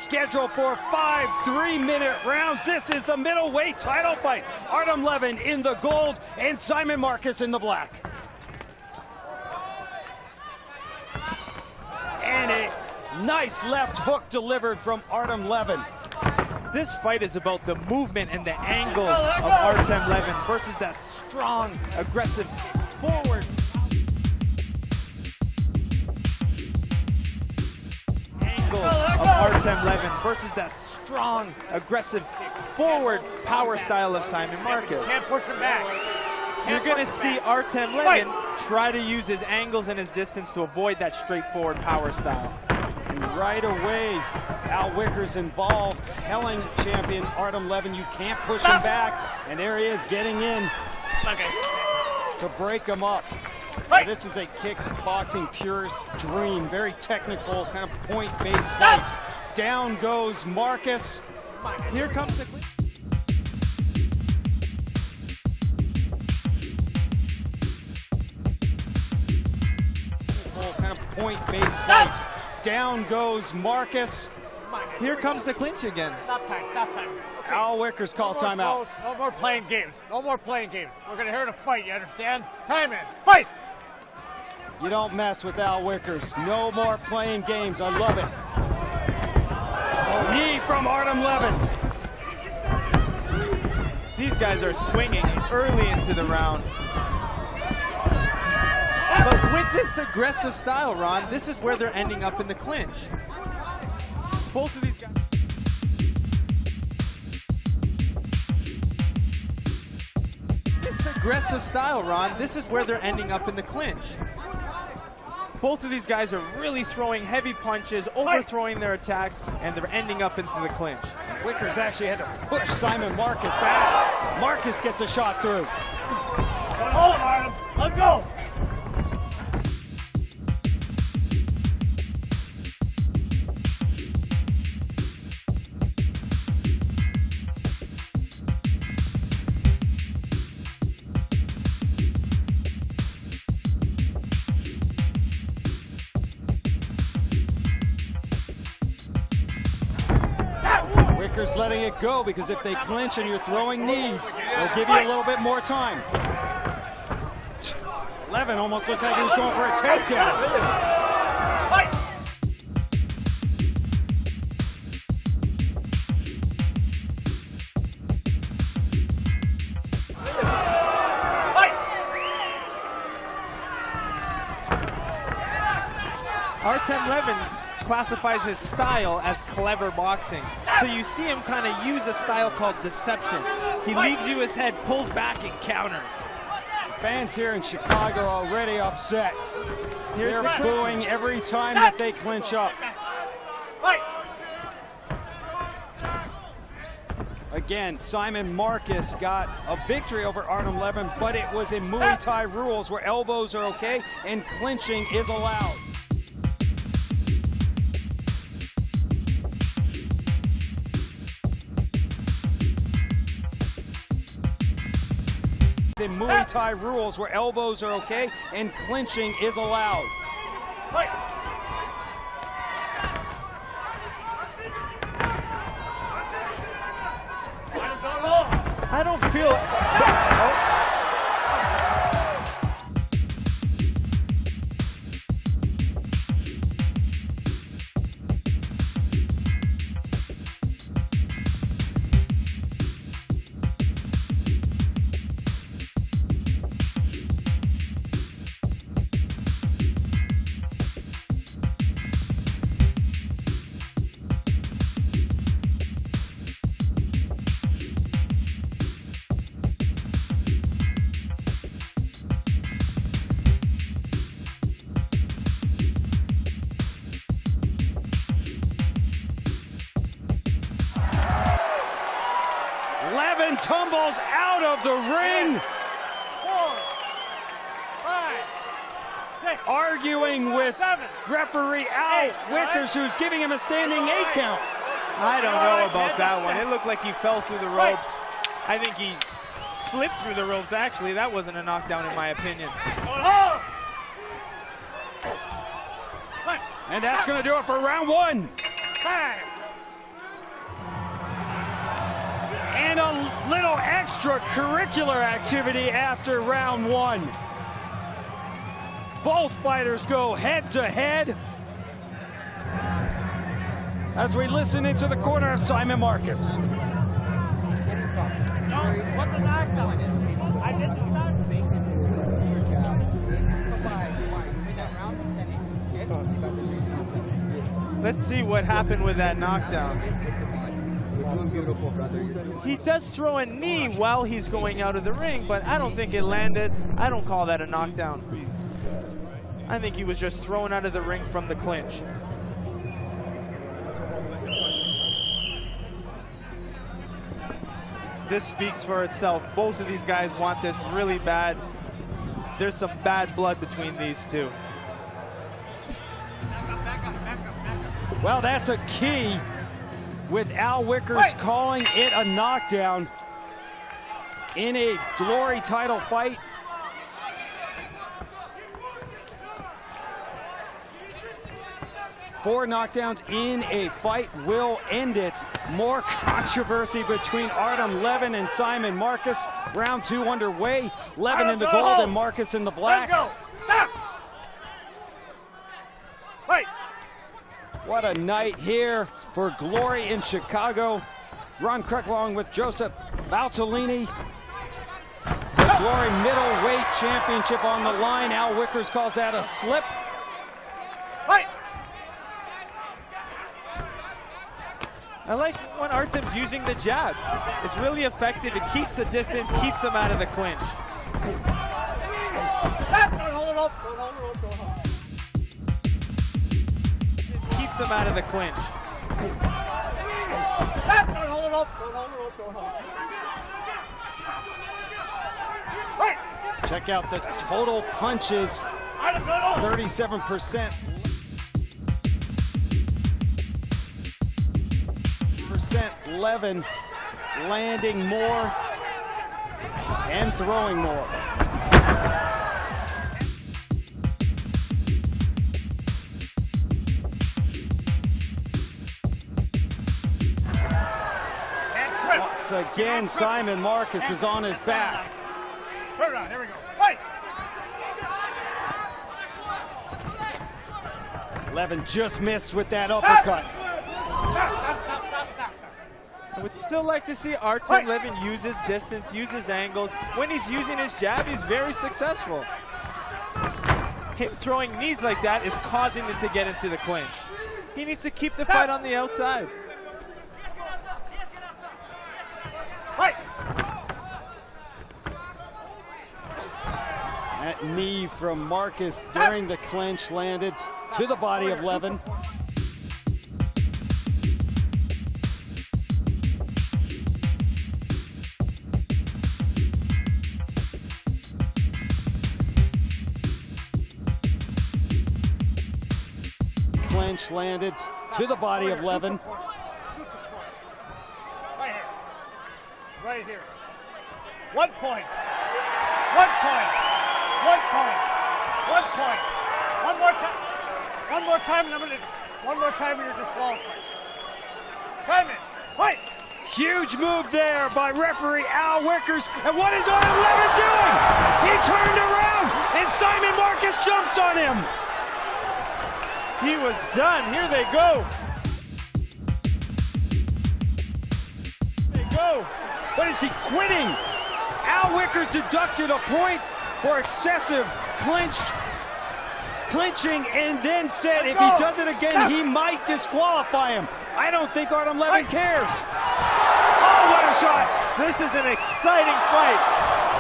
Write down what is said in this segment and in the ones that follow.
scheduled for 5 3-minute rounds. This is the middleweight title fight. Artem Levin in the gold and Simon Marcus in the black. And a nice left hook delivered from Artem Levin. This fight is about the movement and the angles of Artem Levin versus that strong, aggressive forward. Of Artem Levin versus that strong, aggressive, forward power style of Simon Marcus. Can't push him back. You're going to see Artem Levin try to use his angles and his distance to avoid that straightforward power style. And right away, Al Wicker's involved, telling champion Artem Levin, you can't push him back. And there he is getting in to break him up. Now, this is a kickboxing purist dream, very technical, kind of point-based fight. Down goes Marcus. Here comes the... Kind of point-based fight. Down goes Marcus. Here comes the clinch again. Stop time, stop time. Okay. Al Wickers calls timeout. No more playing games. No more playing games. We're going to hear the fight, you understand? Time in. Fight! You don't mess with Al Wickers. No more playing games. I love it. Knee from Artem Levin. These guys are swinging early into the round. But with this aggressive style, Ron, this is where they're ending up in the clinch. Both of these guys. This aggressive style, Ron, this is where they're ending up in the clinch. Both of these guys are really throwing heavy punches, overthrowing their attacks, and they're ending up into the clinch. Wickers actually had to push Simon Marcus back. Marcus gets a shot through. Hold him, Artem. Let's go. Wickers letting it go because if they clinch and you're throwing knees, they'll give you a little bit more time. Levin almost looked like he was going for a takedown. Artem Levin classifies his style as clever boxing. So you see him kind of use a style called deception. He leaves you his head, pulls back, and counters. Fans here in Chicago are already upset. They're booing every time that they clinch up. Again, Simon Marcus got a victory over Artem Levin, but it was in Muay Thai rules where elbows are okay and clinching is allowed. In Muay Thai rules where elbows are okay and clinching is allowed. I don't feel... Levin tumbles out of the ring. 4, 5, 6, arguing with 7, referee Al Wickers, who's giving him a standing 8 count. I don't know about that one. It looked like he fell through the ropes. I think he slipped through the ropes, actually. That wasn't a knockdown in my opinion. And that's going to do it for round 1. 5, And a little extracurricular activity after round one. Both fighters go head to head. As we listen into the corner of Simon Marcus. No, what's the knockdown? I didn't start. Let's see what happened with that knockdown. He does throw a knee while he's going out of the ring, but I don't think it landed. I don't call that a knockdown. I think he was just thrown out of the ring from the clinch. This speaks for itself. Both of these guys want this really bad. There's some bad blood between these two. Well, that's a key with Al Wickers calling it a knockdown in a Glory title fight. Four knockdowns in a fight will end it. More controversy between Artem Levin and Simon Marcus. Round two underway. Levin in the gold and Marcus in the black. Let's go. Stop. Wait. What a night here for Glory in Chicago. Ron Krek along with Joseph Valtellini. The Glory middleweight championship on the line. Al Wickers calls that a slip. Wait. I like when Artem's using the jab. It's really effective. It keeps the distance, keeps him out of the clinch. Stop. Don't hold it up. Don't hold it up. Don't hold it up. Keeps him out of the clinch. Stop. Don't hold it up. Don't hold it up. Don't hold it up. Wait. Check out the total punches. 37%. Levin landing more and throwing more. Once again, Simon Marcus is on his back. Turn around. Here we go. Fight. Levin just missed with that uppercut. I would still like to see Artem Levin use his distance, use his angles. When he's using his jab, he's very successful. Him throwing knees like that is causing him to get into the clinch. He needs to keep the fight on the outside. That knee from Marcus during the clinch landed to the body of Levin. Clinch landed to the body of Levin. Right here. Right here. 1 point. 1 point. 1 point. 1 point. One more time. One more time, one more time, you're disqualified. Time it. Fight. Huge move there by referee Al Wickers. And what is Artem Levin doing? He turned around and Simon Marcus jumps on him. He was done. Here they go. Here they go. What is he quitting? Al Wickers deducted a point for excessive clinching and then said if he does it again, he might disqualify him. I don't think Artem Levin cares. Oh, what a shot. This is an exciting fight.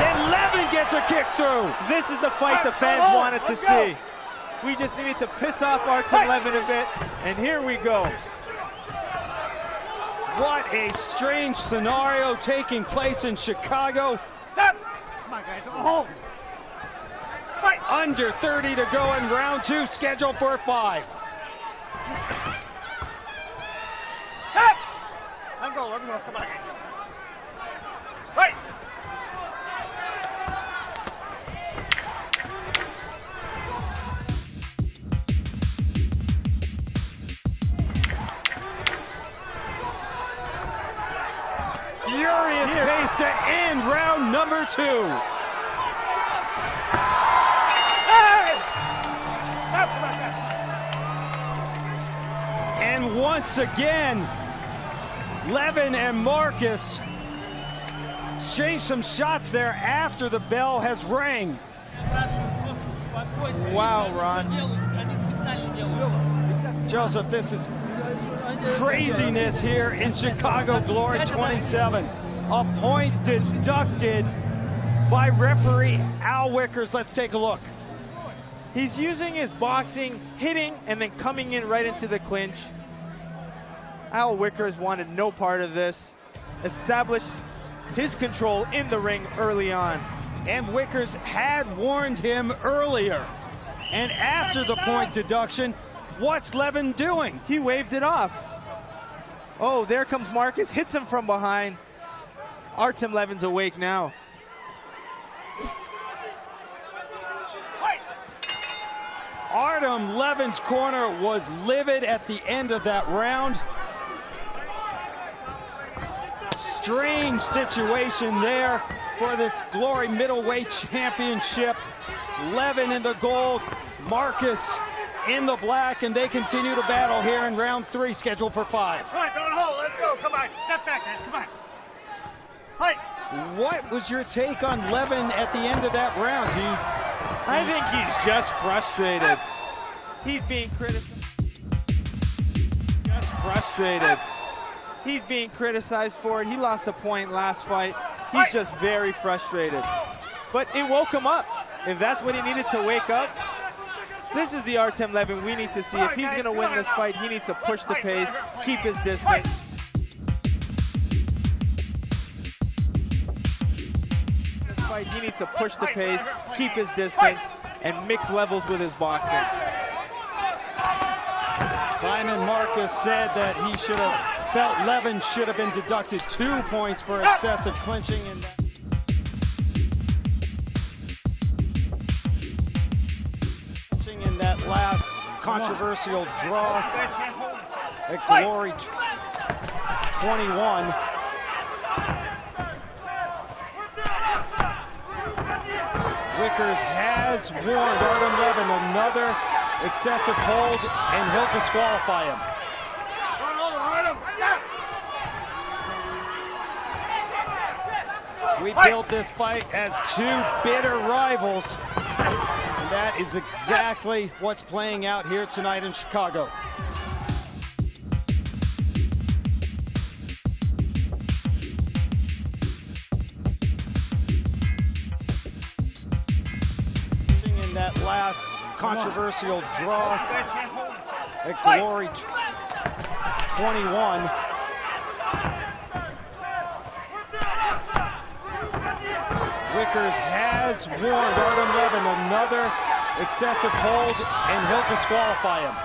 And Levin gets a kick through. This is the fight the fans wanted to see. We just needed to piss off Artem Levin a bit, and here we go. What a strange scenario taking place in Chicago. Stop. Come on, guys. Hold. Fight. Under 30 to go in round two, scheduled for 5. Stop. Let him go. Let him go. Come on, guys. Fight. Furious pace to end round number 2. And once again, Levin and Marcus exchanged some shots there after the bell has rang. Wow, Ron. Joseph, this is craziness here in Chicago Glory 27. A point deducted by referee Al Wickers. Let's take a look. He's using his boxing, hitting, and then coming in right into the clinch. Al Wickers wanted no part of this. Established his control in the ring early on. And Wickers had warned him earlier. And after the point deduction, what's Levin doing? He waved it off. Oh, there comes Marcus, hits him from behind. Artem Levin's awake now. Artem Levin's corner was livid at the end of that round. Strange situation there for this Glory Middleweight Championship. Levin in the gold, Marcus in the black, and they continue to battle here in round 3, scheduled for 5. Come on, don't hold, let's go, come on, step back, man, come on. Fight. What was your take on Levin at the end of that round? I think he's just frustrated. He's being criticized. Just frustrated. He's being criticized for it. He lost a point last fight. He's just very frustrated. But it woke him up. If that's what he needed to wake up, this is the Artem Levin we need to see. If he's going to win this fight, he needs to push the pace, keep his distance. He needs to push the pace, keep his distance, and mix levels with his boxing. Simon Marcus said that he should have felt Levin should have been deducted 2 points for excessive clinching in that last controversial draw at Glory 21. Wickers has warned Artem Levin another excessive hold, and he'll disqualify him. We built this fight as 2 bitter rivals, and that is exactly what's playing out here tonight in Chicago. That last controversial draw at Glory 21. Wickers has warned Artem Levin another excessive hold, and he'll disqualify him.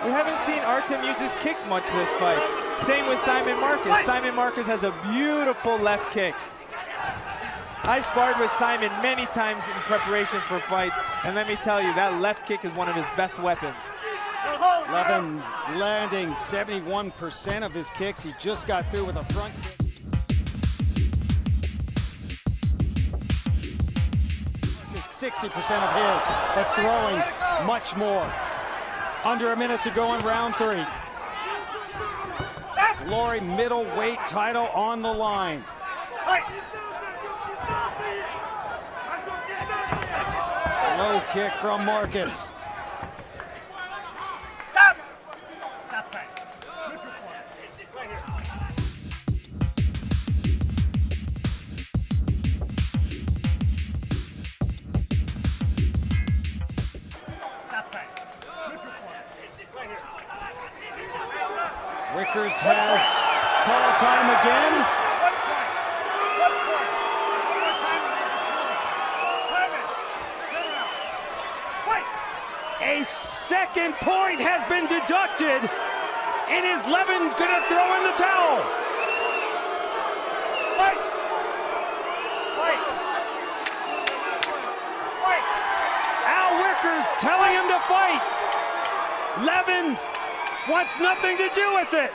We haven't seen Artem use his kicks much this fight. Same with Simon Marcus. Simon Marcus has a beautiful left kick. I've sparred with Simon many times in preparation for fights, and let me tell you, that left kick is one of his best weapons. Levin landing 71% of his kicks. He just got through with a front kick. 60% of his, but throwing much more. Under a minute to go in round 3. Glory middleweight title on the line. Low kick from Marcus. Stop! Stop fight. Neutral corner. Right here. Stop fight. Neutral corner. Right here. Wickers has call time again. 1 point. 1 point. A second point has been deducted, and is Levin gonna throw in the towel? Fight! Fight! Fight! Wickers telling him to fight. Levin wants nothing to do with it.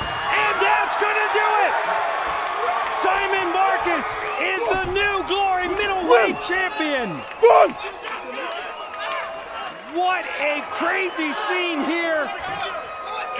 And that's gonna do it! Simon Marcus is the new Glory middleweight champion. What a crazy scene here